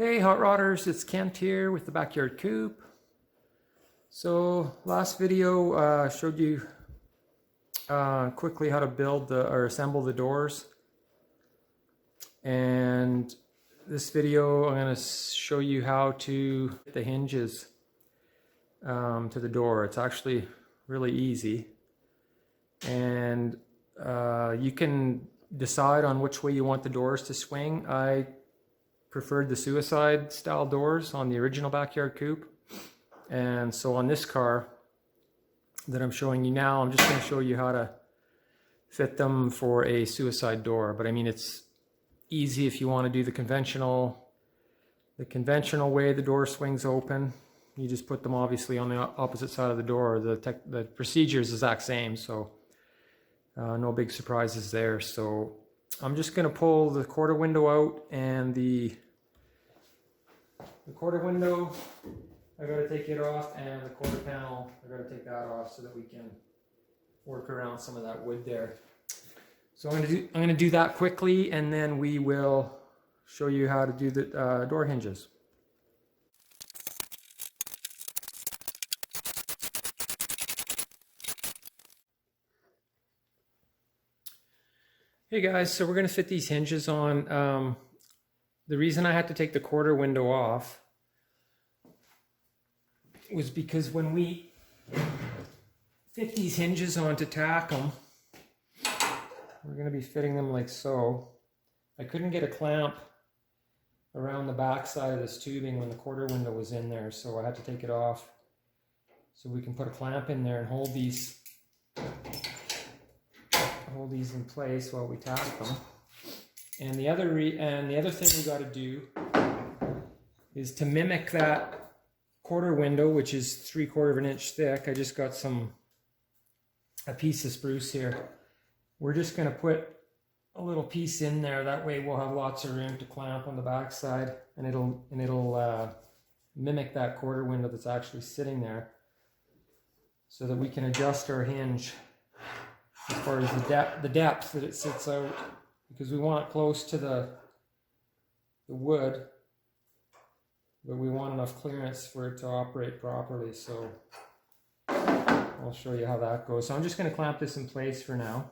Hey Hot Rodders, it's Kent here with the Backyard Coupe. So last video showed you quickly how to build or assemble the doors, and this video I'm going to show you how to fit the hinges to the door. It's actually really easy, and you can decide on which way you want the doors to swing. I preferred the suicide style doors on the original Backyard Coupe, and so on this car that I'm showing you now, I'm just going to show you how to fit them for a suicide door. But I mean, it's easy if you want to do the conventional way the door swings open. You just put them obviously on the opposite side of the door. The procedure is the exact same, so no big surprises there. So I'm just going to pull the quarter window out, and the quarter window, I got to take it off, and the quarter panel, I got to take that off so that we can work around some of that wood there. So I'm going to do that quickly, and then we will show you how to do the door hinges. Hey guys, so we're going to fit these hinges on. The reason I had to take the quarter window off was because when we fit these hinges on to tack them, we're going to be fitting them like so. I couldn't get a clamp around the back side of this tubing when the quarter window was in there, so I had to take it off so we can put a clamp in there and hold these in place while we tack them. And the other thing we got to do is to mimic that quarter window, which is 3/4 of an inch thick. I just got a piece of spruce here. We're just going to put a little piece in there. That way we'll have lots of room to clamp on the back side, and it'll mimic that quarter window that's actually sitting there, so that we can adjust our hinge as far as the depth that it sits out, because we want it close to the wood, but we want enough clearance for it to operate properly. So I'll show you how that goes. So I'm just going to clamp this in place for now.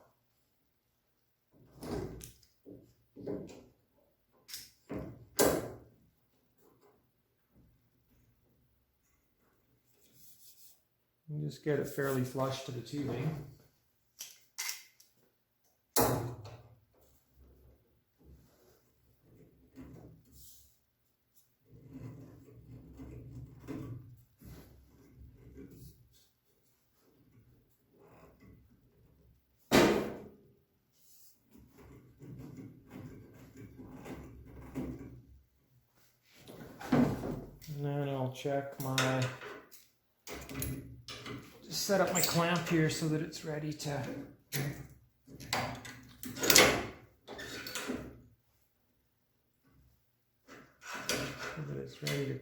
And just get it fairly flush to the tubing. And then I'll check just set up my clamp here so that it's ready to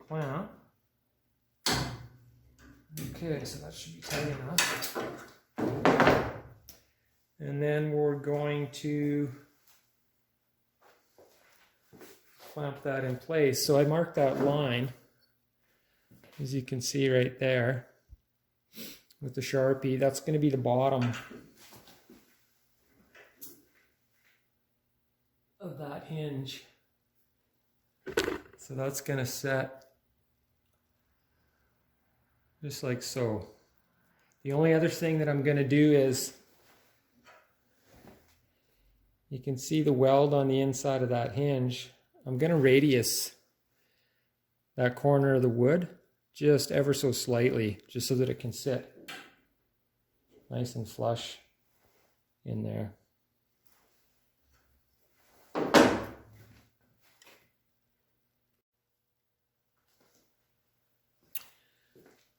clamp. Okay, so that should be tight enough. And then we're going to clamp that in place. So I marked that line, as you can see right there with the Sharpie. That's going to be the bottom of that hinge. So that's going to set just like so. The only other thing that I'm going to do is, you can see the weld on the inside of that hinge. I'm going to radius that corner of the wood just ever so slightly, just so that it can sit nice and flush in there.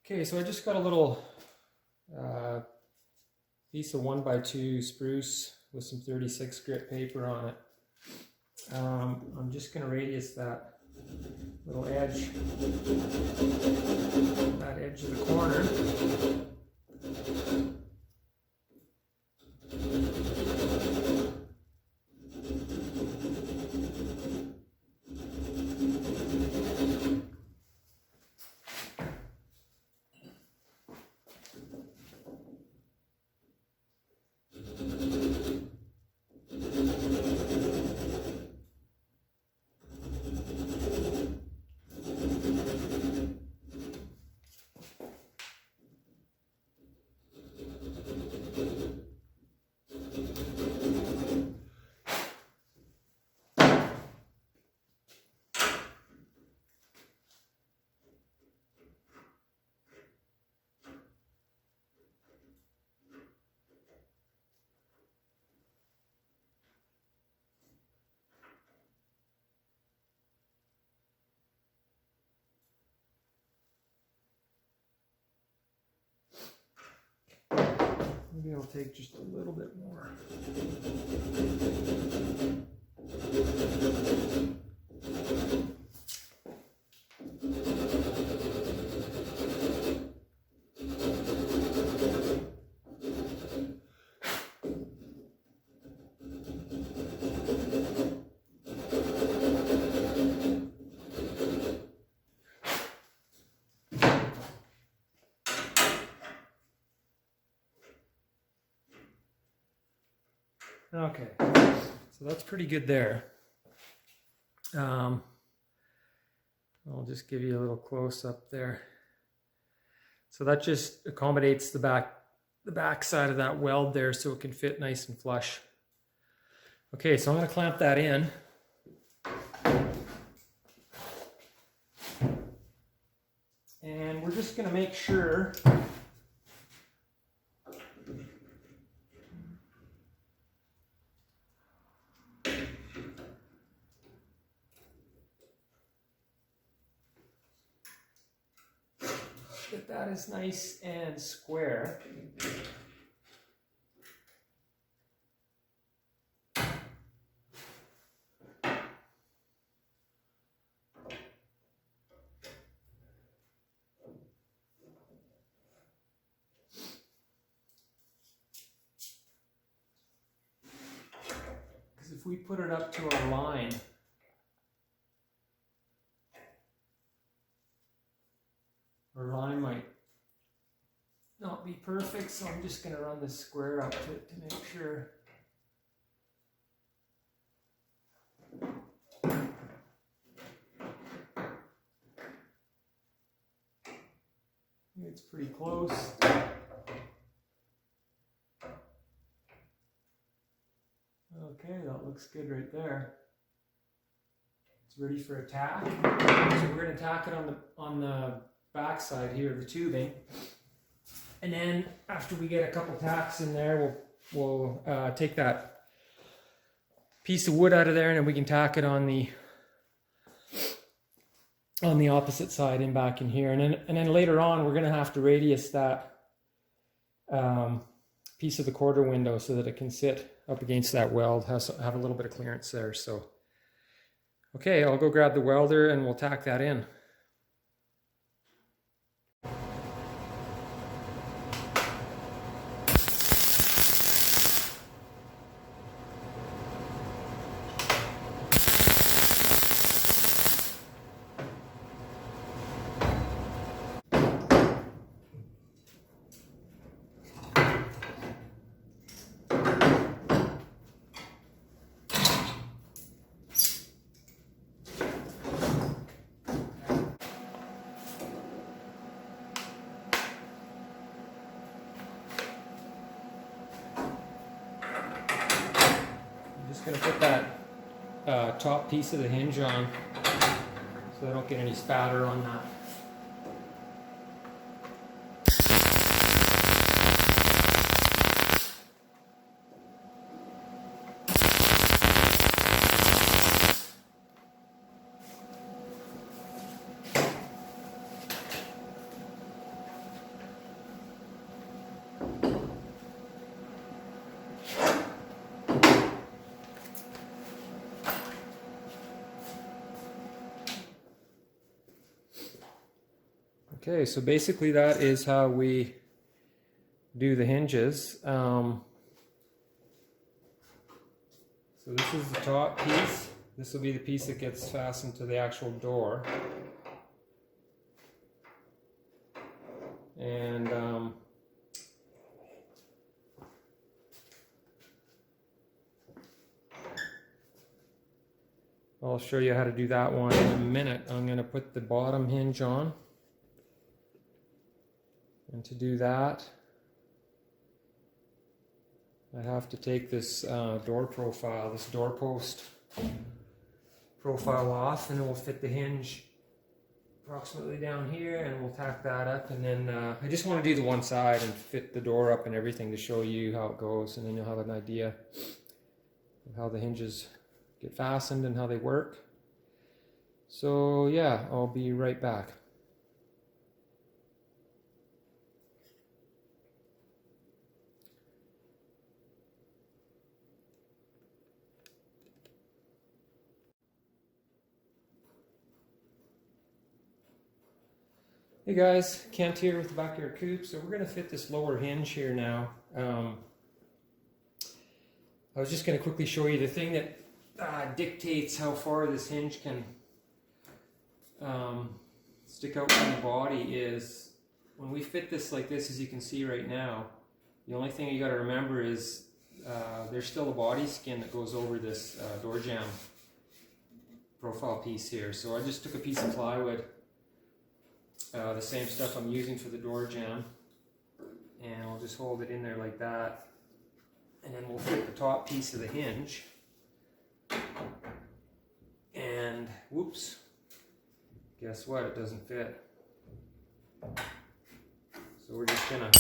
Okay, so I just got a little piece of 1x2 spruce with some 36 grit paper on it. I'm just going to radius that little edge, that edge of the corner. Maybe I'll take just a little bit more. Okay, so that's pretty good there. I'll just give you a little close up there. So that just accommodates the back side of that weld there so it can fit nice and flush. Okay, so I'm going to clamp that in. And we're just going to make sure that is nice and square. Because if we put it up to our line, our line might not be perfect, so I'm just going to run this square up to it to make sure. It's pretty close. Okay, that looks good right there. It's ready for a tack. So we're going to tack it on the back side here of the tubing. And then after we get a couple tacks in there, we'll take that piece of wood out of there, and then we can tack it on the opposite side and back in here. And then later on, we're going to have to radius that piece of the quarter window so that it can sit up against that weld, have a little bit of clearance there. So, okay, I'll go grab the welder and we'll tack that in. Going to put that top piece of the hinge on so I don't get any spatter on that. Okay, so basically that is how we do the hinges. So this is the top piece. This will be the piece that gets fastened to the actual door. And I'll show you how to do that one in a minute. I'm going to put the bottom hinge on. And to do that, I have to take this door profile, this doorpost profile off, and then we'll fit the hinge approximately down here, and we'll tack that up. And then I just want to do the one side and fit the door up and everything to show you how it goes, and then you'll have an idea of how the hinges get fastened and how they work. So yeah, I'll be right back. Hey guys, Kent here with the Backyard Coupe. So we're going to fit this lower hinge here now. I was just going to quickly show you the thing that dictates how far this hinge can stick out from the body is when we fit this like this, as you can see right now, the only thing you got to remember is there's still a body skin that goes over this door jamb profile piece here. So I just took a piece of plywood, the same stuff I'm using for the door jamb, and I'll just hold it in there like that, and then we'll fit the top piece of the hinge. And whoops, guess what, it doesn't fit. So we're just gonna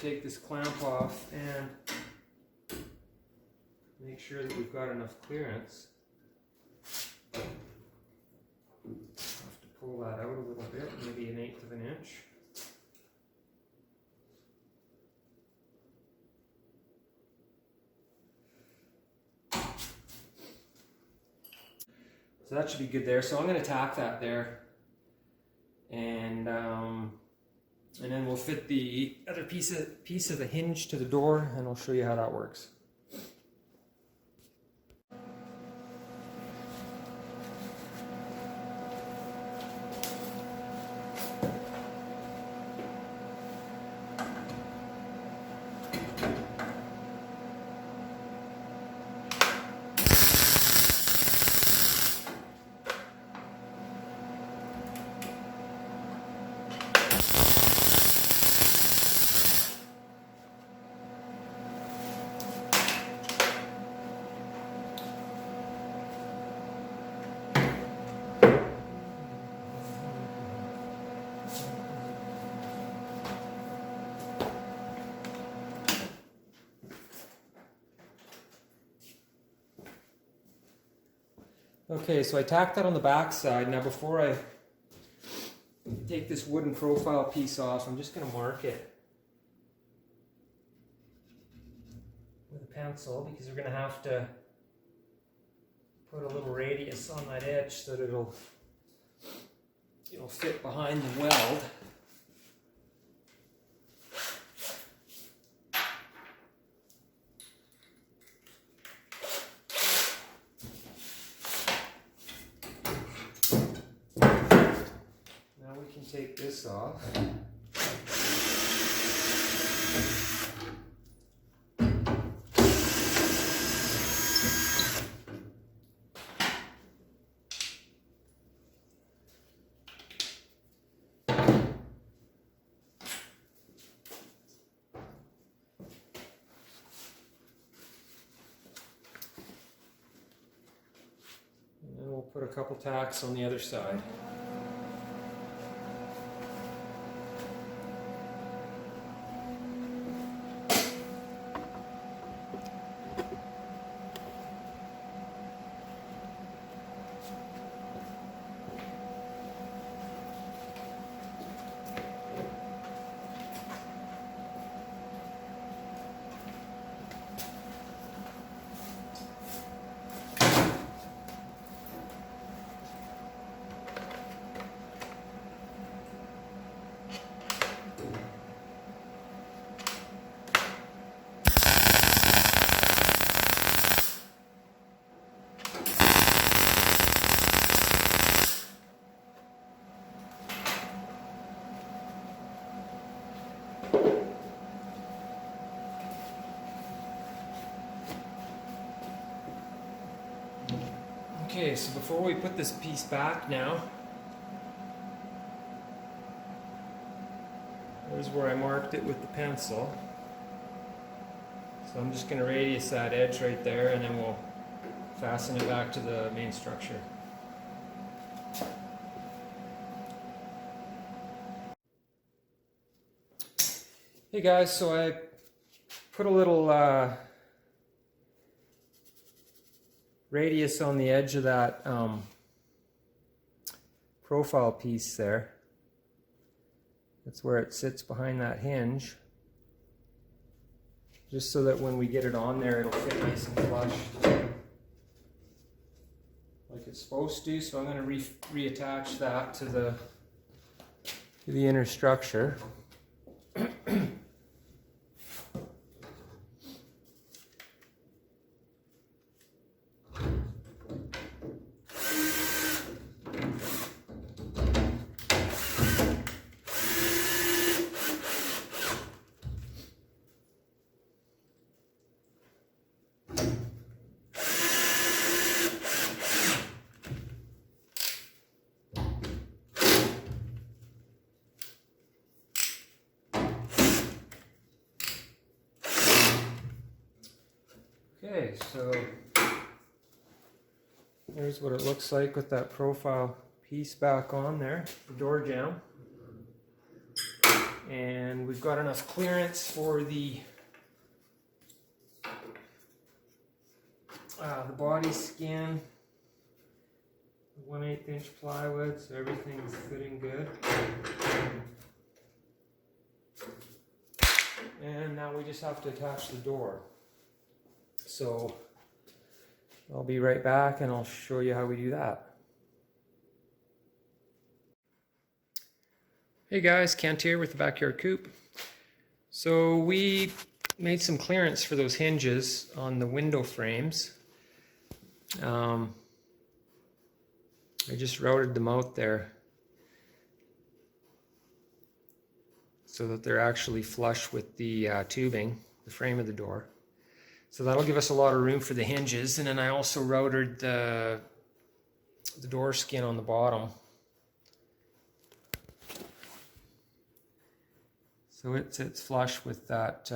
take this clamp off and make sure that we've got enough clearance. Have to pull that out a little bit, maybe 1/8 of an inch. So that should be good there. So I'm going to tack that there, and then we'll fit the other piece of the hinge to the door, and I'll show you how that works. Okay, so I tacked that on the back side. Now before I take this wooden profile piece off, I'm just going to mark it with a pencil, because we're going to have to put a little radius on that edge so that it'll fit behind the weld. Take this off. And then we'll put a couple tacks on the other side. Okay, so before we put this piece back now, there's where I marked it with the pencil. So I'm just going to radius that edge right there, and then we'll fasten it back to the main structure. Hey guys, so I put a little radius on the edge of that profile piece there. That's where it sits behind that hinge, just so that when we get it on there, it'll fit nice and flush, like it's it's supposed to, so I'm going to reattach that to the inner structure. Okay, so here's what it looks like with that profile piece back on there, the door jamb. And we've got enough clearance for the body skin, 1/8 inch plywood, so everything's fitting good. And now we just have to attach the door. So I'll be right back and I'll show you how we do that. Hey guys, Kent here with the Backyard Coupe. So we made some clearance for those hinges on the window frames. I just routed them out there so that they're actually flush with the tubing, the frame of the door. So that'll give us a lot of room for the hinges. And then I also routed the door skin on the bottom. So it sits flush with that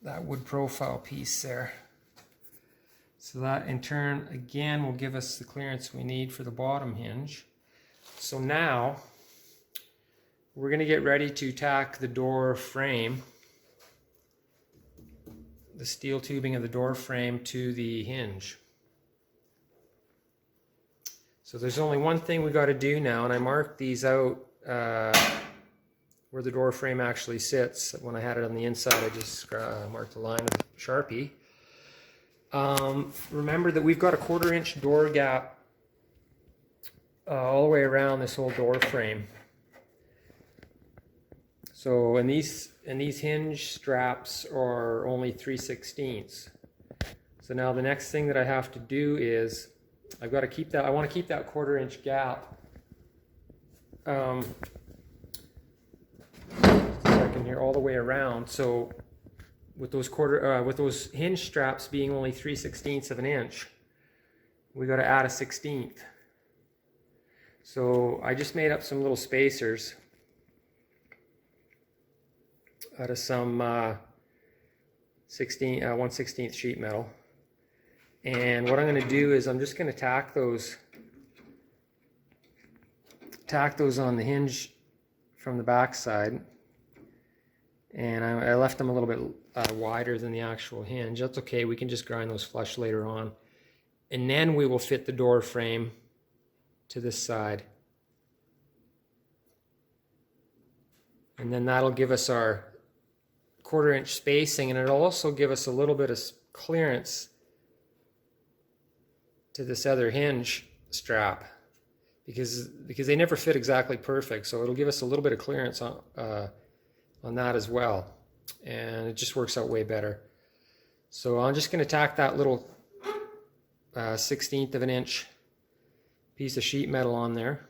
wood profile piece there. So that in turn, again, will give us the clearance we need for the bottom hinge. So now we're going to get ready to tack the door frame, the steel tubing of the door frame, to the hinge. So there's only one thing we got to do now, and I marked these out where the door frame actually sits. When I had it on the inside, I just marked a line with Sharpie. Remember that we've got a 1/4 inch door gap all the way around this whole door frame. So and these hinge straps are only 3/16. So now the next thing that I have to do is I've got to keep that. I want to keep that 1/4 inch gap. Second here, all the way around. So with those hinge straps being only 3/16 of an inch, we got to add a 1/16. So I just made up some little spacers out of some 1/16 sheet metal. And what I'm going to do is I'm just going to tack those on the hinge from the back side. And I left them a little bit wider than the actual hinge. That's okay, we can just grind those flush later on. And then we will fit the door frame to this side. And then that'll give us our 1/4 inch spacing, and it'll also give us a little bit of clearance to this other hinge strap, because they never fit exactly perfect. So it'll give us a little bit of clearance on that as well, and it just works out way better. So I'm just going to tack that little 1/16 of an inch piece of sheet metal on there,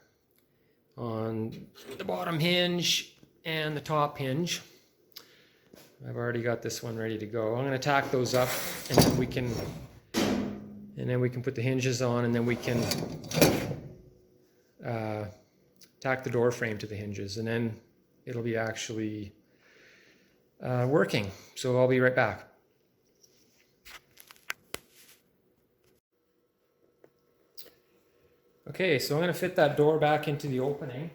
on the bottom hinge and the top hinge. I've already got this one ready to go. I'm going to tack those up, and then we can put the hinges on, and then we can tack the door frame to the hinges, and then it'll be actually working. So I'll be right back. Okay, so I'm going to fit that door back into the opening.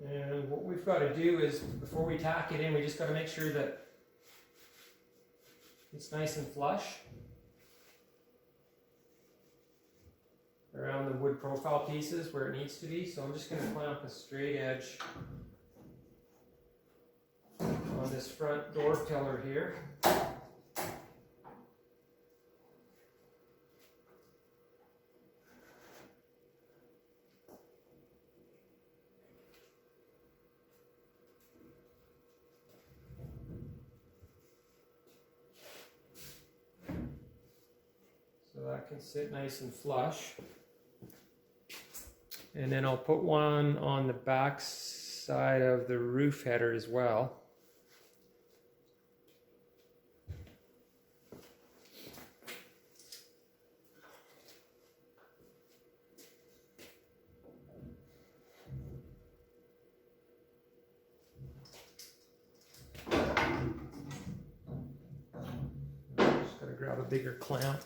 And what we've we've got to do is, before we tack it in, we just got to make sure that it's nice and flush around the wood profile pieces where it needs to be. So I'm just going to clamp a straight edge on this front door pillar here. So that can sit nice and flush. And then I'll put one on the back side of the roof header as well. Just gotta grab a bigger clamp.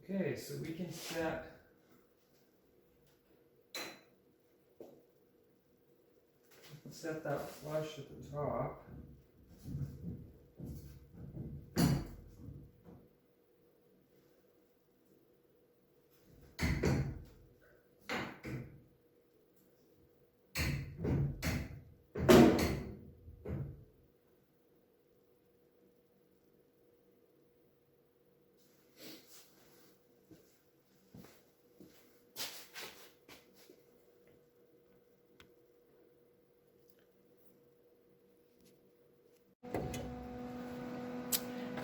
Okay, so we can set that flush at the top.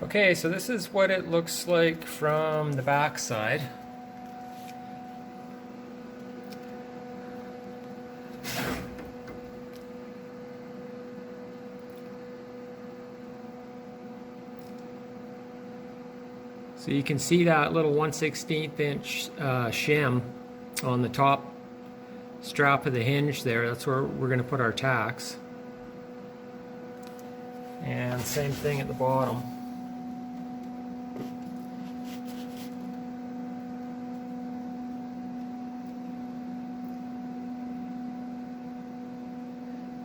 Okay, so this is what it looks like from the back side. So you can see that little 1/16 inch shim on the top strap of the hinge there. That's where we're going to put our tacks. And same thing at the bottom.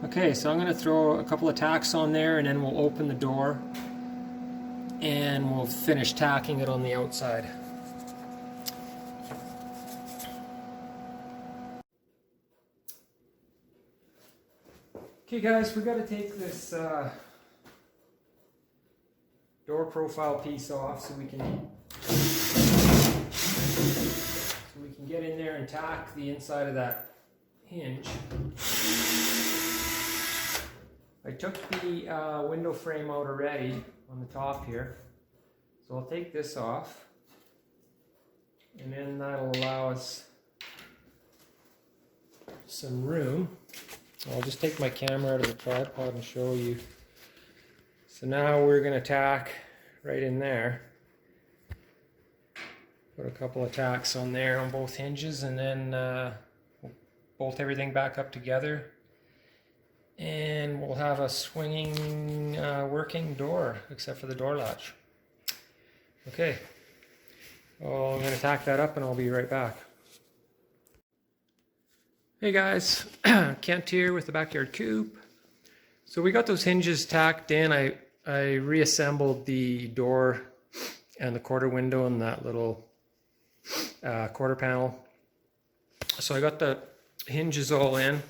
Okay, so I'm going to throw a couple of tacks on there and then we'll open the door and we'll finish tacking it on the outside. Okay guys, we got to take this door profile piece off so we can get in there and tack the inside of that hinge. I took the window frame out already on the top here, so I'll take this off, and then that'll allow us some room. I'll just take my camera out of the tripod and show you. So now we're going to tack right in there. Put a couple of tacks on there on both hinges, and then we'll bolt everything back up together. And we'll have a swinging, working door, except for the door latch. Okay, well, I'm going to tack that up and I'll be right back. Hey guys, Kent here with the Backyard Coupe. So we got those hinges tacked in. I reassembled the door and the quarter window and that little quarter panel. So I got the hinges all in.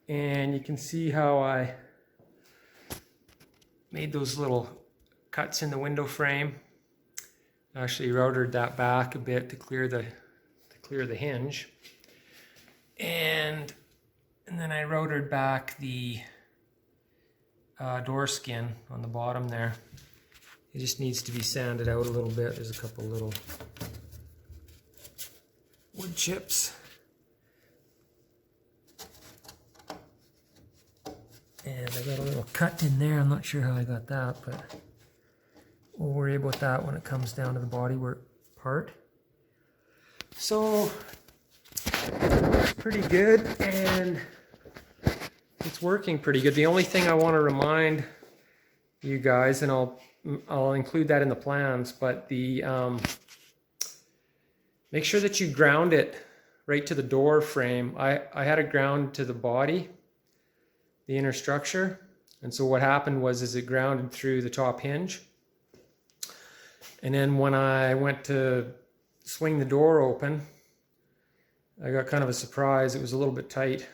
And you can see how I made those little cuts in the window frame. Actually routed that back a bit to clear the hinge, and then I routed back the door skin on the bottom there. It just needs to be sanded out a little bit. There's a couple little wood chips. And I got a little cut in there. I'm not sure how I got that, but we'll worry about that when it comes down to the bodywork part. So it's pretty good, and it's working pretty good. The only thing I want to remind you guys, and I'll include that in the plans, but the make sure that you ground it right to the door frame. I had it ground to the body, the inner structure, and so what happened was it grounded through the top hinge, and then when I went to swing the door open, I got kind of a surprise. It was a little bit tight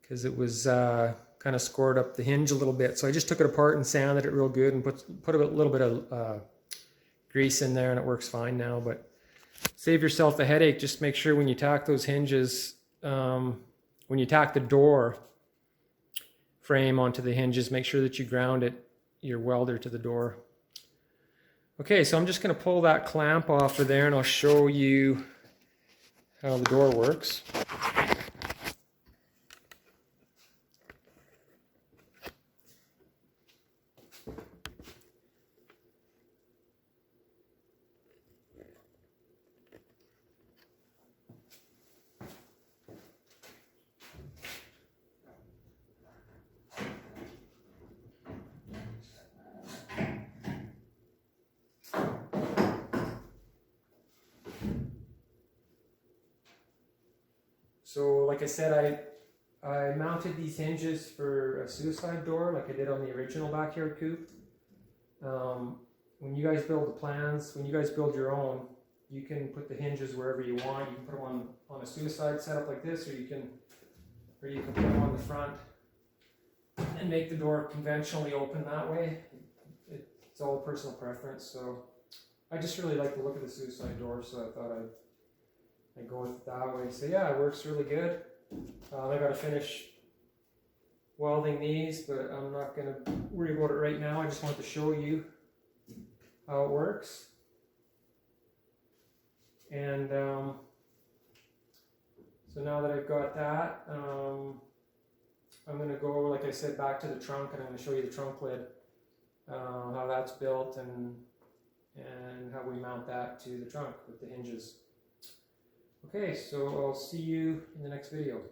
because it was kind of scored up the hinge a little bit. So I just took it apart and sanded it real good and put a little bit of grease in there, and it works fine now. But save yourself a headache. Just make sure when you tack those hinges, when you tack the door frame onto the hinges, make sure that you ground your welder to the door. Okay, so I'm just going to pull that clamp off of there, and I'll show you how the door works. So like I said, I mounted these hinges for a suicide door like I did on the original Backyard Coupe. When you guys build the plans, when you guys build your own, you can put the hinges wherever you want. You can put them on a suicide setup like this, or you can put them on the front and make the door conventionally open that way. It's all personal preference. So I just really like the look of the suicide door, so I thought I'd go with it that way. So yeah, it works really good. I got to finish welding these, but I'm not going to worry about it right now. I just wanted to show you how it works. And so now that I've got that, I'm going to go, like I said, back to the trunk, and I'm going to show you the trunk lid, how that's built, and how we mount that to the trunk with the hinges. Okay, so I'll see you in the next video.